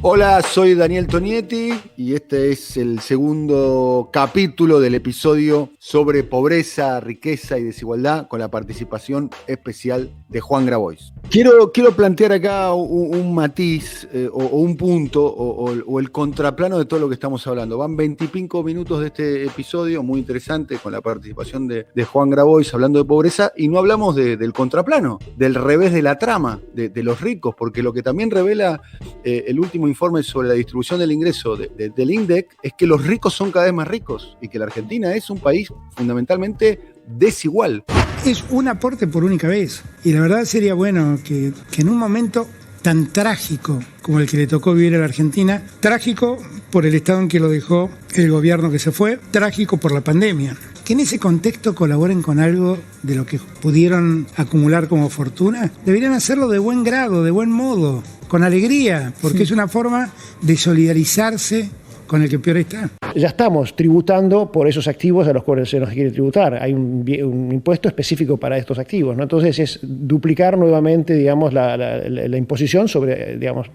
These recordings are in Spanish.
Hola, soy Daniel Tonietti y este es el segundo capítulo del episodio sobre pobreza, riqueza y desigualdad con la participación especial de Juan Grabois. Quiero plantear acá un matiz o un punto o el contraplano de todo lo que estamos hablando. Van 25 minutos de este episodio muy interesante con la participación de Juan Grabois hablando de pobreza y no hablamos del contraplano, del revés de la trama, de los ricos, porque lo que también revela el último informe sobre la distribución del ingreso del INDEC es que los ricos son cada vez más ricos y que la Argentina es un país fundamentalmente desigual. Es un aporte por única vez y la verdad sería bueno que en un momento tan trágico como el que le tocó vivir a la Argentina, trágico por el estado en que lo dejó el gobierno que se fue, trágico por la pandemia, que en ese contexto colaboren con algo de lo que pudieron acumular como fortuna, deberían hacerlo de buen grado, de buen modo, con alegría, porque es una forma de solidarizarse con el que peor está. Ya estamos tributando por esos activos a los cuales se nos quiere tributar. Hay un impuesto específico para estos activos, ¿no? Entonces es duplicar nuevamente, digamos, la imposición sobre, digamos,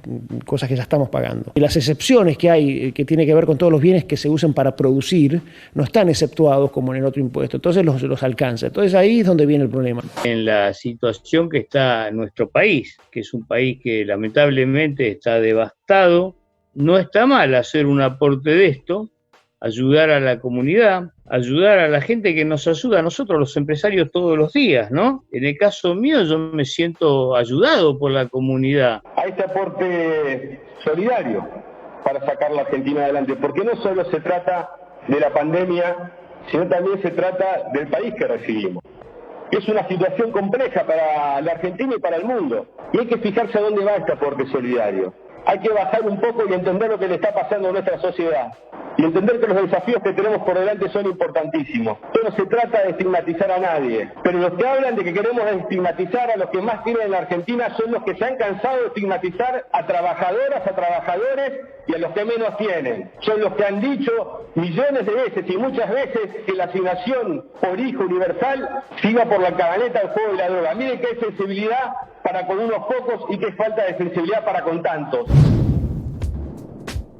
cosas que ya estamos pagando. Y las excepciones que hay, que tiene que ver con todos los bienes que se usan para producir, no están exceptuados como en el otro impuesto. Entonces los alcanza. Entonces ahí es donde viene el problema. En la situación que está nuestro país, que es un país que lamentablemente está devastado, no está mal hacer un aporte de esto, ayudar a la comunidad, ayudar a la gente que nos ayuda a nosotros, los empresarios, todos los días, ¿no? En el caso mío, yo me siento ayudado por la comunidad. A este aporte solidario para sacar la Argentina adelante, porque no solo se trata de la pandemia, sino también se trata del país que recibimos. Es una situación compleja para la Argentina y para el mundo, y hay que fijarse a dónde va este aporte solidario. Hay que bajar un poco y entender lo que le está pasando a nuestra sociedad. Y entender que los desafíos que tenemos por delante son importantísimos. Esto no se trata de estigmatizar a nadie, pero los que hablan de que queremos estigmatizar a los que más tienen en la Argentina son los que se han cansado de estigmatizar a trabajadoras, a trabajadores y a los que menos tienen. Son los que han dicho millones de veces y muchas veces que la asignación por hijo universal siga por la cabaneta del juego de la droga. Miren qué sensibilidad para con unos pocos y qué falta de sensibilidad para con tantos.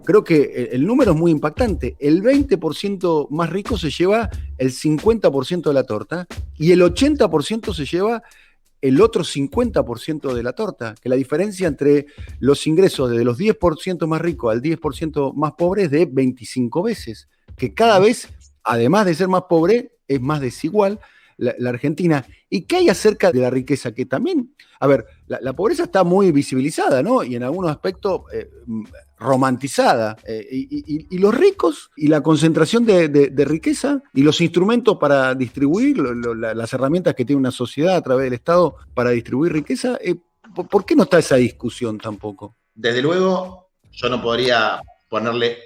Creo que el número es muy impactante. El 20% más rico se lleva el 50% de la torta y el 80% se lleva el otro 50% de la torta. Que la diferencia entre los ingresos de los 10% más ricos al 10% más pobre es de 25 veces. Que cada vez, además de ser más pobre, es más desigual la Argentina. ¿Y qué hay acerca de la riqueza? Que también, a ver, la pobreza está muy visibilizada, ¿no? Y en algunos aspectos romantizada. Y los ricos y la concentración de riqueza y los instrumentos para distribuir, las herramientas que tiene una sociedad a través del Estado para distribuir riqueza, ¿por qué no está esa discusión tampoco? Desde luego, yo no podría ponerle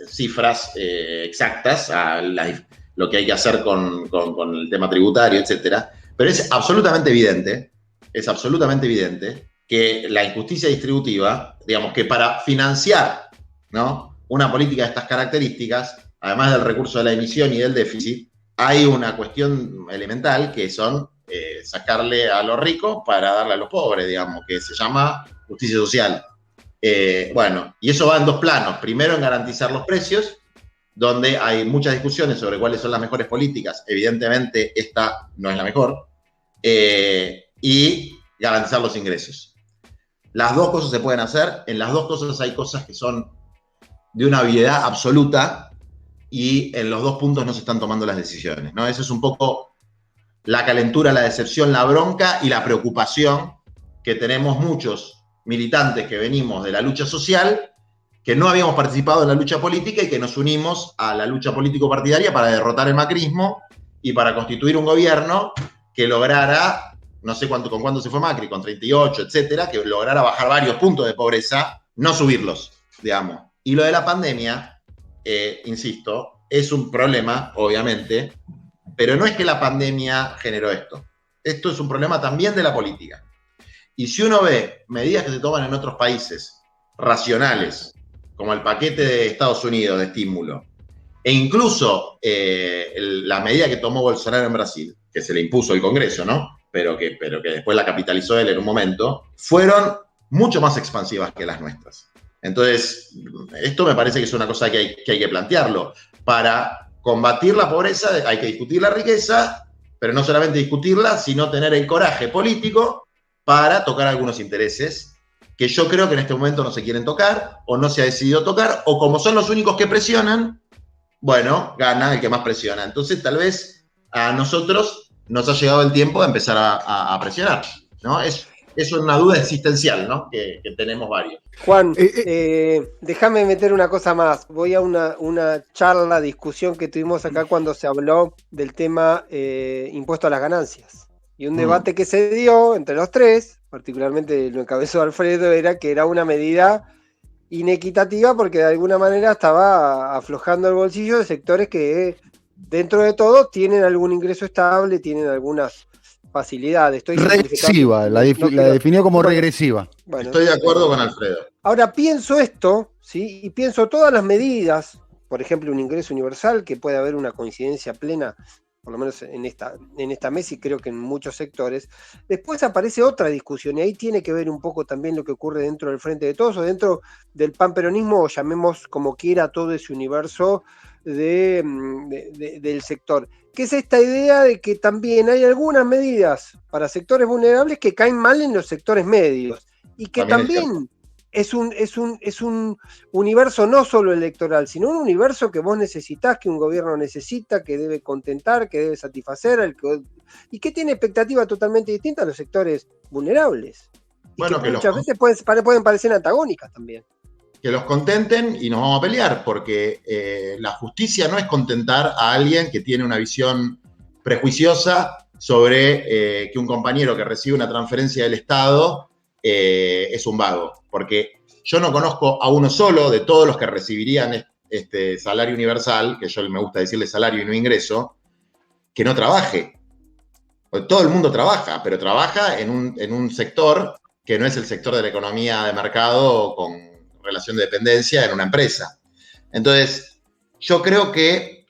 cifras exactas a lo que hay que hacer con el tema tributario, etcétera, pero es absolutamente evidente que la injusticia distributiva, digamos que para financiar, ¿no?, una política de estas características, además del recurso de la emisión y del déficit, hay una cuestión elemental que son sacarle a los ricos para darle a los pobres, digamos, que se llama justicia social. Bueno, y eso va en dos planos. Primero, en garantizar los precios, donde hay muchas discusiones sobre cuáles son las mejores políticas. Evidentemente, esta no es la mejor. Y garantizar los ingresos. Las dos cosas se pueden hacer. En las dos cosas hay cosas que son de una obviedad absoluta y en los dos puntos no se están tomando las decisiones, ¿no? Eso es un poco la calentura, la decepción, la bronca y la preocupación que tenemos muchos militantes que venimos de la lucha social, que no habíamos participado en la lucha política y que nos unimos a la lucha político-partidaria para derrotar el macrismo y para constituir un gobierno que lograra, no sé con cuánto se fue Macri, con 38, etcétera, que lograra bajar varios puntos de pobreza, no subirlos, digamos. Y lo de la pandemia, insisto, es un problema, obviamente, pero no es que la pandemia generó esto. Esto es un problema también de la política. Y si uno ve medidas que se toman en otros países racionales, como el paquete de Estados Unidos de estímulo, e incluso la medida que tomó Bolsonaro en Brasil, que se le impuso el Congreso, ¿no?, pero que después la capitalizó él en un momento, fueron mucho más expansivas que las nuestras. Entonces, esto me parece que es una cosa que hay que plantearlo. Para combatir la pobreza hay que discutir la riqueza, pero no solamente discutirla, sino tener el coraje político para tocar algunos intereses que yo creo que en este momento no se quieren tocar, o no se ha decidido tocar, o como son los únicos que presionan, bueno, gana el que más presiona. Entonces, tal vez a nosotros nos ha llegado el tiempo de empezar a presionar, ¿no? Es una duda existencial, ¿no? Que tenemos varios. Juan, déjame meter una cosa más. Voy a una charla, discusión que tuvimos acá cuando se habló del tema impuesto a las ganancias. Y un debate que se dio entre los tres, particularmente lo encabezó Alfredo, era que era una medida inequitativa porque de alguna manera estaba aflojando el bolsillo de sectores que dentro de todo tienen algún ingreso estable, tienen algunas facilidades. Regresiva, la definió como regresiva. Bueno, estoy de acuerdo con Alfredo. Ahora pienso esto, ¿sí? Y pienso todas las medidas, por ejemplo, un ingreso universal, que puede haber una coincidencia plena, por lo menos en esta mesa y creo que en muchos sectores. Después aparece otra discusión y ahí tiene que ver un poco también lo que ocurre dentro del Frente de Todos o dentro del panperonismo, o llamemos como quiera todo ese universo del sector, que es esta idea de que también hay algunas medidas para sectores vulnerables que caen mal en los sectores medios y que también es un universo no solo electoral, sino un universo que vos necesitás, que un gobierno necesita, que debe contentar, que debe satisfacer, y que tiene expectativas totalmente distintas a los sectores vulnerables. Bueno, que muchas veces pueden parecer antagónicas también. Que los contenten y nos vamos a pelear, porque la justicia no es contentar a alguien que tiene una visión prejuiciosa sobre que un compañero que recibe una transferencia del Estado es un vago, porque yo no conozco a uno solo de todos los que recibirían este salario universal, que yo me gusta decirle salario y no ingreso, que no trabaje. Todo el mundo trabaja, pero trabaja en un sector que no es el sector de la economía de mercado con relación de dependencia en una empresa. Entonces, yo creo que,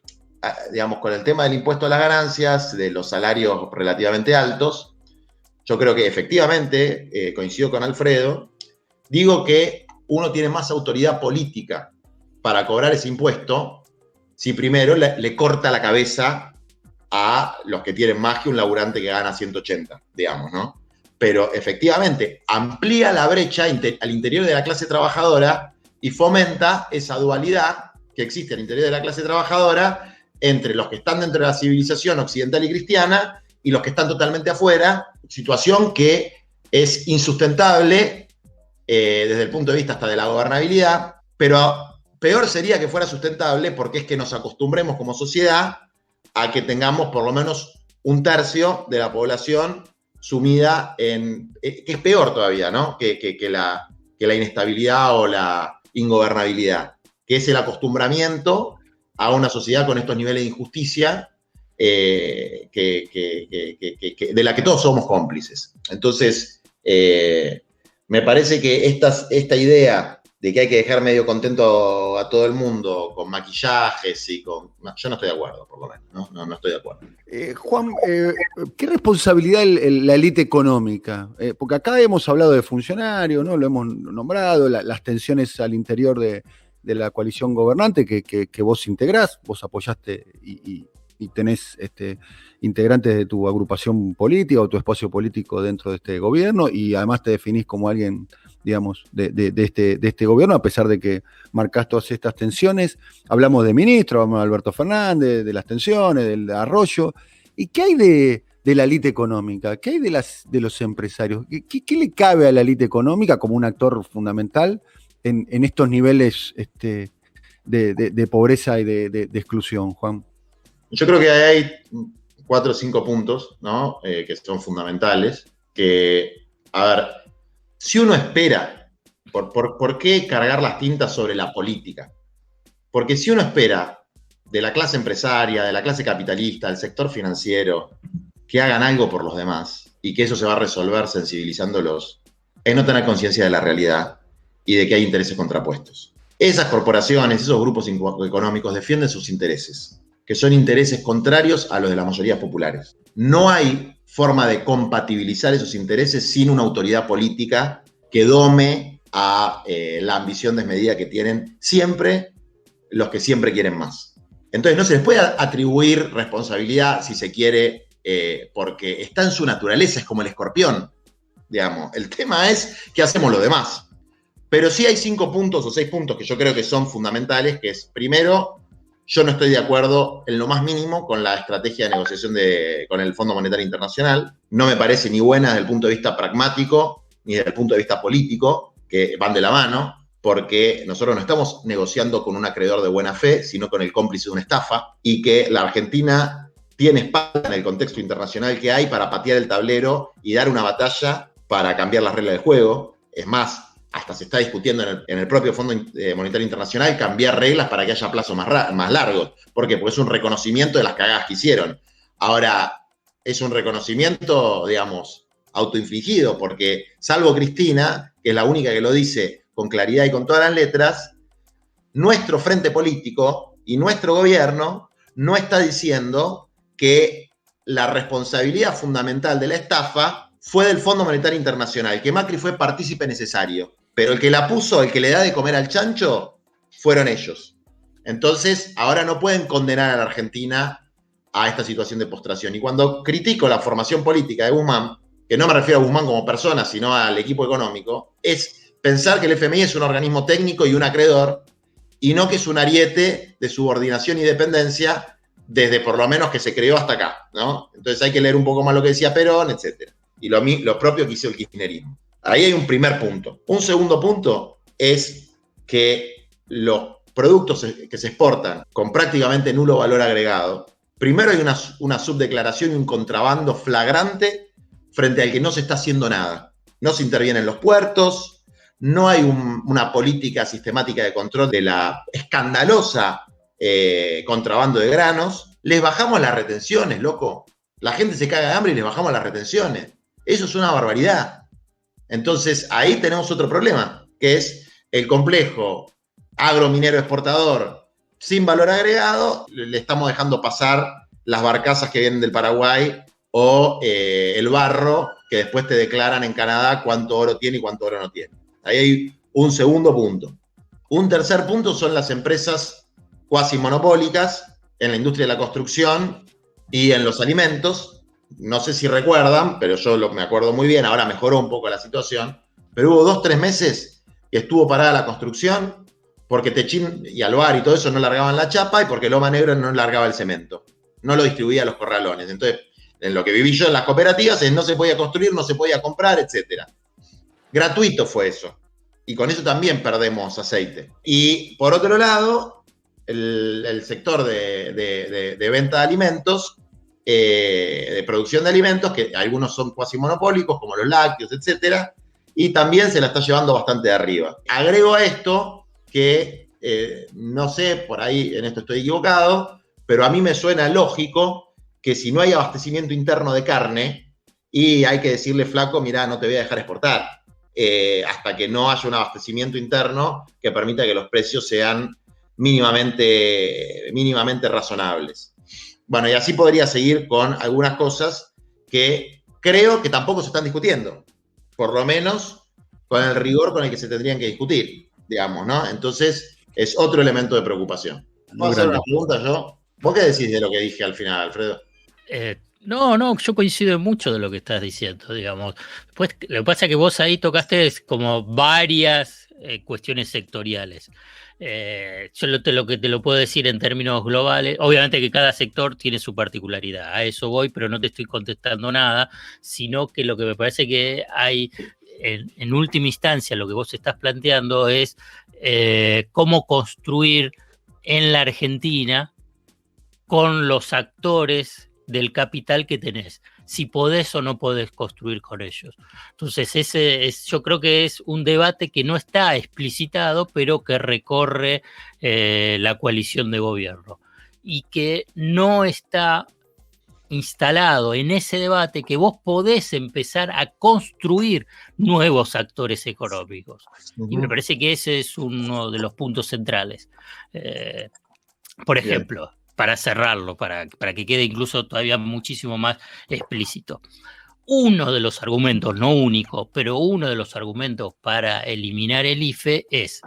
digamos, con el tema del impuesto a las ganancias, de los salarios relativamente altos, yo creo que efectivamente, coincido con Alfredo, digo que uno tiene más autoridad política para cobrar ese impuesto si primero le corta la cabeza a los que tienen más que un laburante que gana 180, digamos, ¿no? Pero efectivamente amplía la brecha al interior de la clase trabajadora y fomenta esa dualidad que existe al interior de la clase trabajadora entre los que están dentro de la civilización occidental y cristiana y los que están totalmente afuera, situación que es insustentable desde el punto de vista hasta de la gobernabilidad, pero peor sería que fuera sustentable porque es que nos acostumbremos como sociedad a que tengamos por lo menos un tercio de la población sumida en, que es peor todavía, ¿no? Que la inestabilidad o la ingobernabilidad, que es el acostumbramiento a una sociedad con estos niveles de injusticia de la que todos somos cómplices. Entonces, me parece que esta idea de que hay que dejar medio contento a todo el mundo con maquillajes y con... No, yo no estoy de acuerdo, por lo menos. No estoy de acuerdo. Juan, ¿qué responsabilidad la élite económica? Porque acá hemos hablado de funcionarios, ¿no? Lo hemos nombrado, las tensiones al interior de la coalición gobernante que vos integrás, vos apoyaste y tenés integrantes de tu agrupación política o tu espacio político dentro de este gobierno y además te definís como alguien, digamos, de este gobierno, a pesar de que marcás todas estas tensiones. Hablamos de ministro, hablamos de Alberto Fernández, de las tensiones, del arroyo. ¿Y qué hay de la élite económica? ¿Qué hay de los empresarios? ¿Qué le cabe a la élite económica como un actor fundamental en estos niveles de pobreza y de exclusión, Juan? Yo creo que hay 4 o 5 puntos, ¿no? Que son fundamentales. Que, a ver, si uno espera, ¿por qué cargar las tintas sobre la política? Porque si uno espera de la clase empresaria, de la clase capitalista, del sector financiero, que hagan algo por los demás y que eso se va a resolver sensibilizándolos, es no tener conciencia de la realidad y de que hay intereses contrapuestos. Esas corporaciones, esos grupos económicos defienden sus intereses, que son intereses contrarios a los de las mayorías populares. No hay forma de compatibilizar esos intereses sin una autoridad política que dome a la ambición desmedida que tienen siempre los que siempre quieren más. Entonces no se les puede atribuir responsabilidad, si se quiere, porque está en su naturaleza, es como el escorpión, digamos. El tema es qué hacemos los demás. Pero sí hay 5 puntos o 6 puntos que yo creo que son fundamentales, que es, primero, yo no estoy de acuerdo en lo más mínimo con la estrategia de negociación con el Fondo Monetario Internacional. No me parece ni buena desde el punto de vista pragmático, ni desde el punto de vista político, que van de la mano, porque nosotros no estamos negociando con un acreedor de buena fe, sino con el cómplice de una estafa, y que la Argentina tiene espalda en el contexto internacional que hay para patear el tablero y dar una batalla para cambiar las reglas del juego. Es más, hasta se está discutiendo en el propio Fondo Monetario Internacional cambiar reglas para que haya plazos más largos. ¿Por qué? Porque es un reconocimiento de las cagadas que hicieron. Ahora, es un reconocimiento, digamos, autoinfligido, porque salvo Cristina, que es la única que lo dice con claridad y con todas las letras, nuestro frente político y nuestro gobierno no está diciendo que la responsabilidad fundamental de la estafa fue del Fondo Monetario Internacional, que Macri fue partícipe necesario, pero el que la puso, el que le da de comer al chancho, fueron ellos. Entonces, ahora no pueden condenar a la Argentina a esta situación de postración. Y cuando critico la formación política de Guzmán, que no me refiero a Guzmán como persona, sino al equipo económico, es pensar que el FMI es un organismo técnico y un acreedor, y no que es un ariete de subordinación y dependencia desde por lo menos que se creó hasta acá, ¿no? Entonces hay que leer un poco más lo que decía Perón, etc. Y lo propio que hizo el kirchnerismo. Ahí hay un primer punto. Un segundo punto es que los productos que se exportan con prácticamente nulo valor agregado, primero hay una subdeclaración y un contrabando flagrante frente al que no se está haciendo nada. No se interviene en los puertos, no hay una política sistemática de control de la escandalosa contrabando de granos. Les bajamos las retenciones, loco. La gente se caga de hambre y les bajamos las retenciones. Eso es una barbaridad. Entonces, ahí tenemos otro problema, que es el complejo agrominero exportador sin valor agregado. Le estamos dejando pasar las barcazas que vienen del Paraguay o el barro que después te declaran en Canadá cuánto oro tiene y cuánto oro no tiene. Ahí hay un segundo punto. Un tercer punto son las empresas cuasi monopólicas en la industria de la construcción y en los alimentos. No sé si recuerdan, pero yo me acuerdo muy bien, ahora mejoró un poco la situación, pero hubo 2-3 meses que estuvo parada la construcción porque Techín y Alvar y todo eso no largaban la chapa y porque Loma Negra no largaba el cemento, no lo distribuía a los corralones. Entonces, en lo que viví yo en las cooperativas, no se podía construir, no se podía comprar, etc. Gratuito fue eso. Y con eso también perdemos aceite. Y por otro lado, el sector de venta de alimentos, de producción de alimentos, que algunos son cuasi monopólicos, como los lácteos, etc. Y también se la está llevando bastante de arriba. Agrego a esto que, no sé, por ahí en esto estoy equivocado, pero a mí me suena lógico que si no hay abastecimiento interno de carne, y hay que decirle, flaco, mirá, no te voy a dejar exportar, hasta que no haya un abastecimiento interno que permita que los precios sean mínimamente razonables. Bueno, y así podría seguir con algunas cosas que creo que tampoco se están discutiendo, por lo menos con el rigor con el que se tendrían que discutir, digamos, ¿no? Entonces, es otro elemento de preocupación. ¿Puedo hacer una pregunta yo? ¿Vos qué decís de lo que dije al final, Alfredo? No, yo coincido en mucho de lo que estás diciendo, digamos. Pues, lo que pasa es que vos ahí tocaste como varias cuestiones sectoriales. Yo lo que te lo puedo decir en términos globales, obviamente que cada sector tiene su particularidad, a eso voy, pero no te estoy contestando nada, sino que lo que me parece que hay, en última instancia, lo que vos estás planteando es cómo construir en la Argentina con los actores del capital que tenés, si podés o no podés construir con ellos. Entonces, yo creo que es un debate que no está explicitado, pero que recorre la coalición de gobierno y que no está instalado en ese debate, que vos podés empezar a construir nuevos actores económicos. Y me parece que ese es uno de los puntos centrales. Por ejemplo, para cerrarlo, para que quede incluso todavía muchísimo más explícito. uno de los argumentos, no único, pero uno de los argumentos para eliminar el IFE es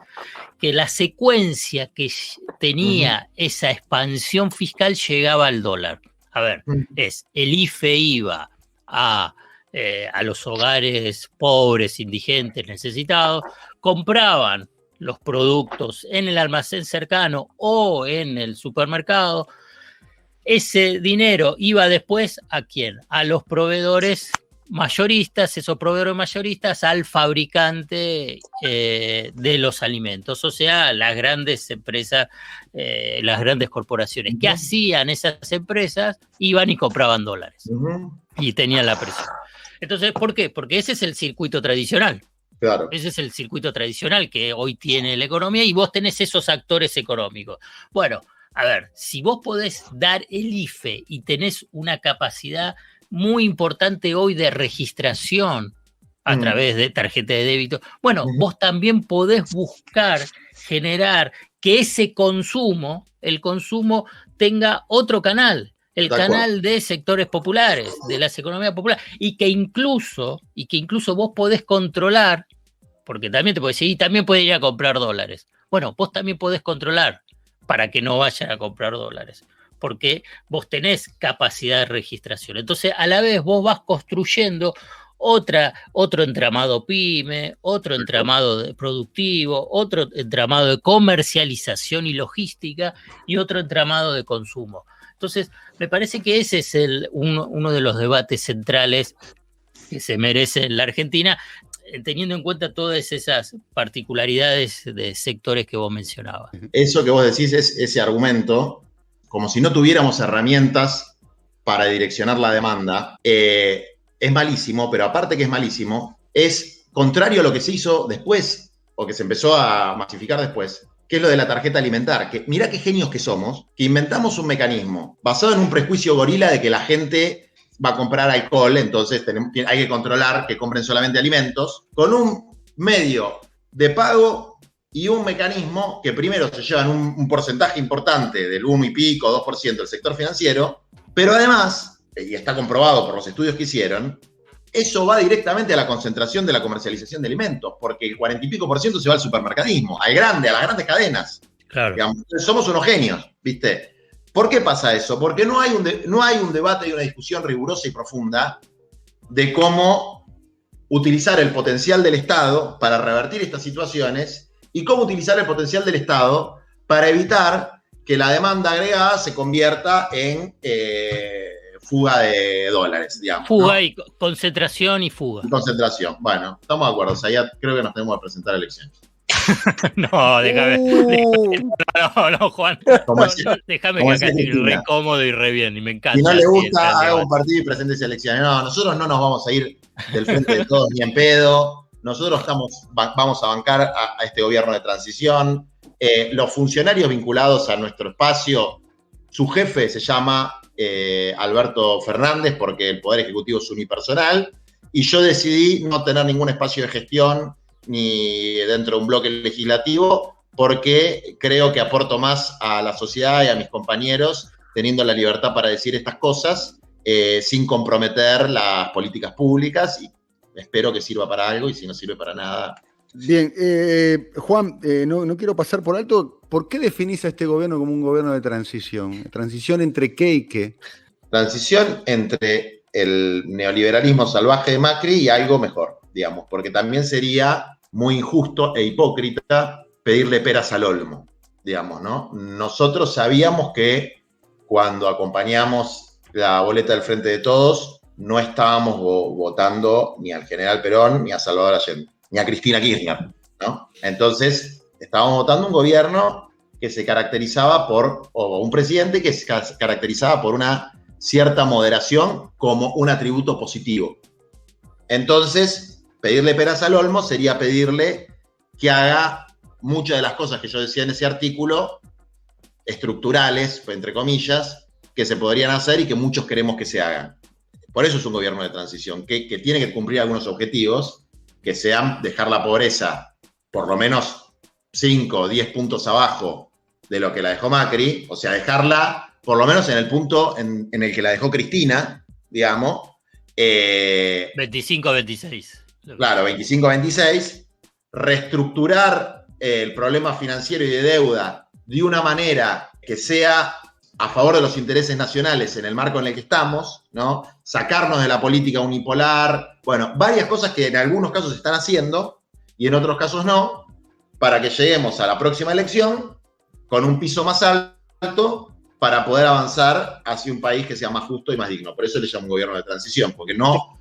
que la secuencia que tenía esa expansión fiscal llegaba al dólar. A ver, el IFE iba a los hogares pobres, indigentes, necesitados, compraban los productos en el almacén cercano o en el supermercado. Ese dinero iba después ¿a quién? A los proveedores mayoristas, esos proveedores mayoristas al fabricante de los alimentos, o sea, las grandes empresas, las grandes corporaciones. ¿Qué hacían esas empresas? Iban y compraban dólares y tenían la presión. Entonces, ¿por qué? Porque ese es el circuito tradicional. Claro. Ese es el circuito tradicional que hoy tiene la economía y vos tenés esos actores económicos. Bueno, a ver, si vos podés dar el IFE y tenés una capacidad muy importante hoy de registración a través de tarjeta de débito, bueno, vos también podés buscar generar que ese consumo, el consumo tenga otro canal, el canal de sectores populares, de las economías populares, y que incluso vos podés controlar, porque también te podés decir, y también podés ir a comprar dólares. Bueno, vos también podés controlar para que no vayan a comprar dólares, porque vos tenés capacidad de registración. Entonces, a la vez vos vas construyendo otro entramado pyme, otro entramado productivo, otro entramado de comercialización y logística y otro entramado de consumo. Entonces, me parece que ese es uno de los debates centrales que se merece en la Argentina, teniendo en cuenta todas esas particularidades de sectores que vos mencionabas. Eso que vos decís es ese argumento, como si no tuviéramos herramientas para direccionar la demanda, es malísimo, pero aparte que es malísimo, es contrario a lo que se hizo después, o que se empezó a masificar después, que es lo de la tarjeta alimentar, que mirá qué genios que somos, que inventamos un mecanismo basado en un prejuicio gorila de que la gente va a comprar alcohol, entonces hay que controlar que compren solamente alimentos, con un medio de pago y un mecanismo que primero se llevan un porcentaje importante del 1 y pico, 2% del sector financiero, pero además, y está comprobado por los estudios que hicieron, eso va directamente a la concentración de la comercialización de alimentos, porque el 40 y pico % se va al supermercadismo, a las grandes cadenas. Claro. Digamos, somos unos genios, ¿viste? ¿Por qué pasa eso? Porque no hay un debate y una discusión rigurosa y profunda de cómo utilizar el potencial del Estado para revertir estas situaciones y cómo utilizar el potencial del Estado para evitar que la demanda agregada se convierta en fuga de dólares, digamos. Fuga, ¿no? Y concentración concentración y fuga. Concentración. Bueno, estamos de acuerdo. O sea, ya creo que nos tenemos que presentar a elecciones. No, déjame. No, Juan. Déjame que acá estoy re cómodo y re bien. Y me encanta. Si no le gusta, haga un partido y presente elecciones. No, nosotros no nos vamos a ir del frente de todos ni en pedo. Nosotros vamos a bancar a este gobierno de transición. Los funcionarios vinculados a nuestro espacio, su jefe se llama Alberto Fernández, porque el Poder Ejecutivo es unipersonal, y yo decidí no tener ningún espacio de gestión ni dentro de un bloque legislativo, porque creo que aporto más a la sociedad y a mis compañeros teniendo la libertad para decir estas cosas sin comprometer las políticas públicas, y espero que sirva para algo, y si no sirve para nada. Bien, Juan, no quiero pasar por alto, ¿por qué definís a este gobierno como un gobierno de transición? ¿Transición entre qué y qué? Transición entre el neoliberalismo salvaje de Macri y algo mejor, digamos, porque también sería muy injusto e hipócrita pedirle peras al olmo, digamos, ¿no? Nosotros sabíamos que cuando acompañamos la boleta del Frente de Todos, no estábamos votando ni al general Perón, ni a Salvador Allende, ni a Cristina Kirchner, ¿no? Entonces, estábamos votando un gobierno que se caracterizaba o un presidente que se caracterizaba por una cierta moderación como un atributo positivo. Entonces, pedirle peras al olmo sería pedirle que haga muchas de las cosas que yo decía en ese artículo, estructurales, entre comillas, que se podrían hacer y que muchos queremos que se hagan. Por eso es un gobierno de transición, que tiene que cumplir algunos objetivos, que sean dejar la pobreza por lo menos 5 o 10 puntos abajo de lo que la dejó Macri, o sea, dejarla por lo menos en el punto en el que la dejó Cristina, digamos, 25-26. Claro, 25-26, reestructurar el problema financiero y de deuda de una manera que sea a favor de los intereses nacionales en el marco en el que estamos, ¿no? Sacarnos de la política unipolar, bueno, varias cosas que en algunos casos se están haciendo y en otros casos no, para que lleguemos a la próxima elección con un piso más alto para poder avanzar hacia un país que sea más justo y más digno. Por eso le llamo un gobierno de transición, porque no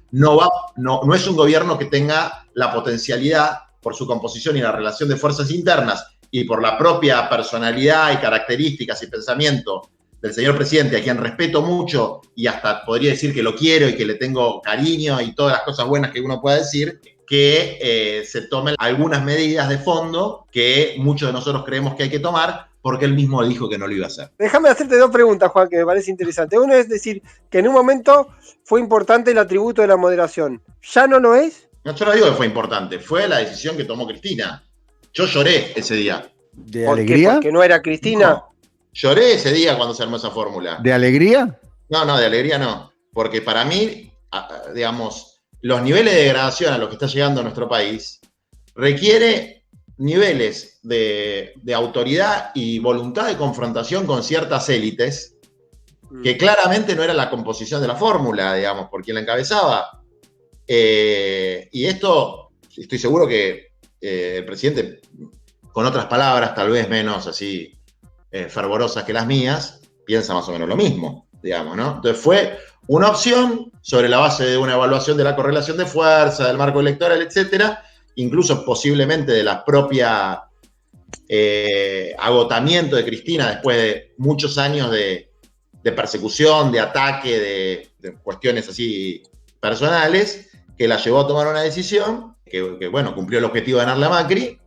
es un gobierno que tenga la potencialidad por su composición y la relación de fuerzas internas y por la propia personalidad y características y pensamiento del señor presidente, a quien respeto mucho y hasta podría decir que lo quiero y que le tengo cariño y todas las cosas buenas que uno pueda decir, que se tomen algunas medidas de fondo que muchos de nosotros creemos que hay que tomar, porque él mismo dijo que no lo iba a hacer. Déjame hacerte dos preguntas, Juan, que me parece interesante. Uno es decir que en un momento fue importante el atributo de la moderación. ¿Ya no lo es? No, yo no digo que fue importante, fue la decisión que tomó Cristina. Yo lloré ese día. ¿De ¿Por alegría? qué? ¿Porque no era Cristina? No, lloré ese día cuando se armó esa fórmula. ¿De alegría? No, de alegría no. Porque para mí, digamos, los niveles de degradación a los que está llegando nuestro país requiere niveles de autoridad y voluntad de confrontación con ciertas élites que claramente no era la composición de la fórmula, digamos, por quien la encabezaba. Y esto, estoy seguro que el presidente, con otras palabras tal vez menos así fervorosas que las mías, piensa más o menos lo mismo, digamos, ¿no? Entonces fue una opción sobre la base de una evaluación de la correlación de fuerza, del marco electoral, etcétera, incluso posiblemente de la propia agotamiento de Cristina después de muchos años de persecución, de ataque, de cuestiones así personales, que la llevó a tomar una decisión que bueno, cumplió el objetivo de ganarle a Macri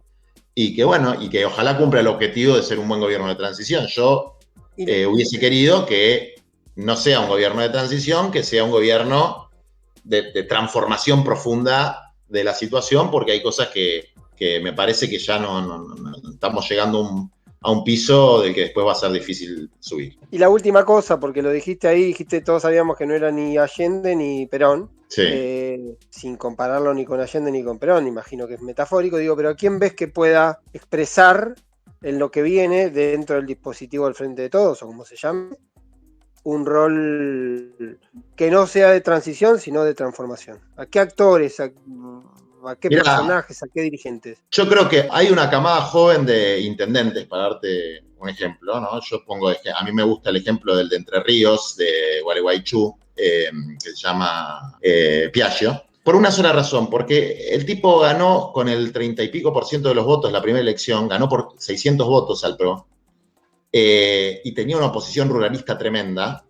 y que ojalá cumpla el objetivo de ser un buen gobierno de transición. Yo hubiese querido que no sea un gobierno de transición, que sea un gobierno de transformación profunda de la situación, porque hay cosas que me parece que ya no estamos llegando a un piso del que después va a ser difícil subir. Y la última cosa, porque lo dijiste ahí, todos sabíamos que no era ni Allende ni Perón, sí. Sin compararlo ni con Allende ni con Perón, imagino que es metafórico, digo, pero ¿a quién ves que pueda expresar en lo que viene dentro del dispositivo del Frente de Todos, o como se llame, un rol que no sea de transición, sino de transformación? ¿A qué actores, a qué personajes, a qué dirigentes? Yo creo que hay una camada joven de intendentes, para darte un ejemplo, ¿no? Yo pongo, a mí me gusta el ejemplo del de Entre Ríos, de Gualeguaychú, que se llama Piaggio, por una sola razón, porque el tipo ganó con el 30 y pico % de los votos la primera elección, ganó por 600 votos al PRO, y tenía una oposición ruralista tremenda.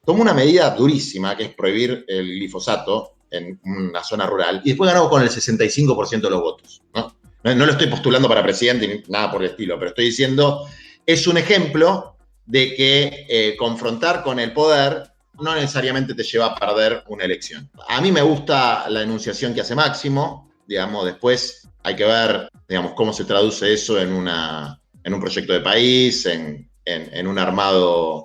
Tomó una medida durísima, que es prohibir el glifosato en una zona rural, y después ganó con el 65% de los votos, ¿no? No lo estoy postulando para presidente ni nada por el estilo, pero estoy diciendo, es un ejemplo de que confrontar con el poder no necesariamente te lleva a perder una elección. A mí me gusta la enunciación que hace Máximo, digamos, después hay que ver, digamos, cómo se traduce eso en un proyecto de país, en un armado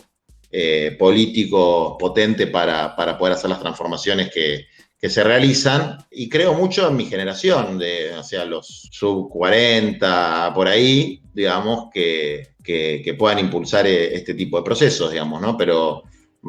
político potente para poder hacer las transformaciones que se realizan, y creo mucho en mi generación, o sea, los sub 40, por ahí, digamos, que puedan impulsar este tipo de procesos, digamos, ¿no? Pero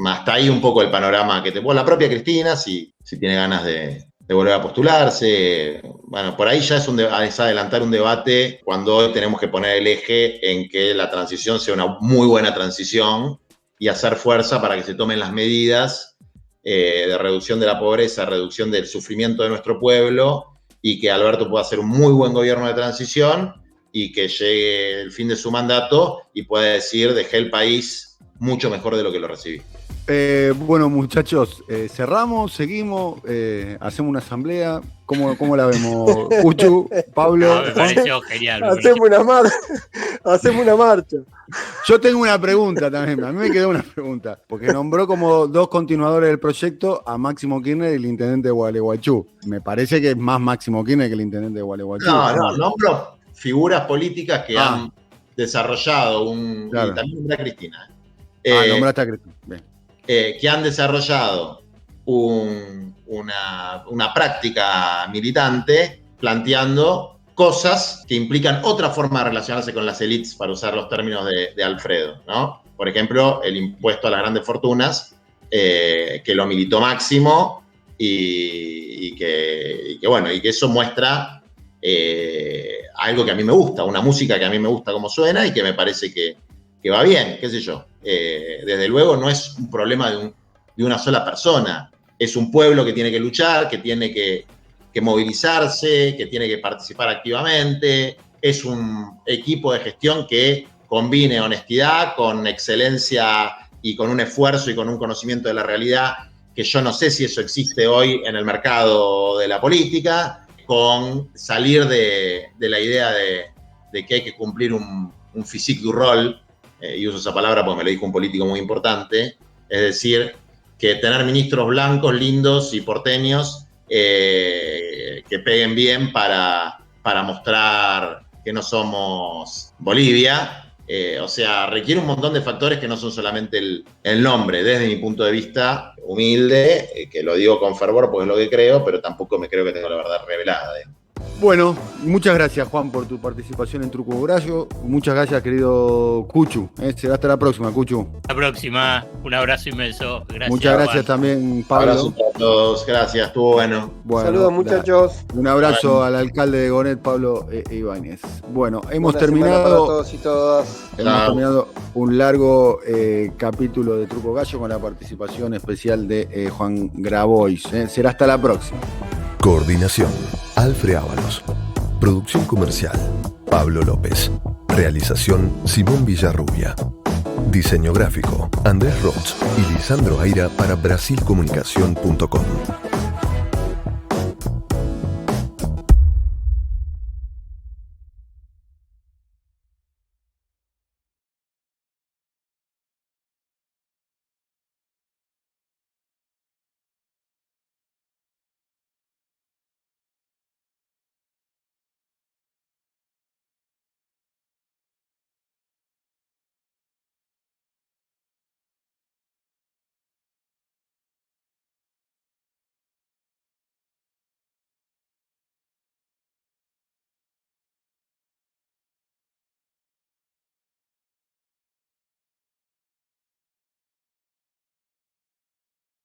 hasta ahí un poco el panorama que te pone la propia Cristina, si tiene ganas de volver a postularse. Bueno, por ahí ya es adelantar un debate cuando hoy tenemos que poner el eje en que la transición sea una muy buena transición y hacer fuerza para que se tomen las medidas de reducción de la pobreza, reducción del sufrimiento de nuestro pueblo, y que Alberto pueda hacer un muy buen gobierno de transición y que llegue el fin de su mandato y pueda decir, dejé el país mucho mejor de lo que lo recibí. Bueno, muchachos, cerramos, seguimos, hacemos una asamblea. ¿Cómo la vemos? Puchu, Pablo. Me pareció genial. Hacemos una marcha. Yo tengo una pregunta también. A mí me quedó una pregunta, porque nombró como dos continuadores del proyecto a Máximo Kirchner y el intendente de Gualeguaychú. Me parece que es más Máximo Kirchner que el intendente de Gualeguaychú. No, nombro figuras políticas que han desarrollado Claro. Y también nombré a Cristina. Nombraste a Cristina. Bien. Que han desarrollado una práctica militante planteando cosas que implican otra forma de relacionarse con las élites, para usar los términos de Alfredo, ¿no? Por ejemplo, el impuesto a las grandes fortunas, que lo militó Máximo y que eso muestra algo que a mí me gusta, una música que a mí me gusta cómo suena y que me parece que va bien, qué sé yo. Desde luego no es un problema de una sola persona, es un pueblo que tiene que luchar, que tiene que movilizarse, que tiene que participar activamente, es un equipo de gestión que combine honestidad con excelencia y con un esfuerzo y con un conocimiento de la realidad, que yo no sé si eso existe hoy en el mercado de la política, con salir de la idea de que hay que cumplir un physique du rôle, y uso esa palabra porque me lo dijo un político muy importante, es decir, que tener ministros blancos, lindos y porteños que peguen bien para mostrar que no somos Bolivia. O sea, requiere un montón de factores que no son solamente el nombre, desde mi punto de vista humilde, que lo digo con fervor porque es lo que creo, pero tampoco me creo que tengo la verdad revelada. Bueno, muchas gracias, Juan, por tu participación en Truco Horacio. Muchas gracias, querido Cuchu. Será hasta la próxima, Cuchu. La próxima. Un abrazo inmenso. Gracias. Muchas gracias, Juan. También, Pablo. Abrazo a todos. Gracias, estuvo bueno. Saludos, muchachos. Un abrazo al alcalde de Gonet, Pablo Ibáñez. Bueno, hemos terminado. Para todos y todas. Hemos terminado un largo capítulo de Truco Gallo con la participación especial de Juan Grabois. Será hasta la próxima. Coordinación: Alfred Ábalos. Producción comercial: Pablo López. Realización: Simón Villarrubia. Diseño gráfico: Andrés Roth y Lisandro Aira para brasilcomunicación.com.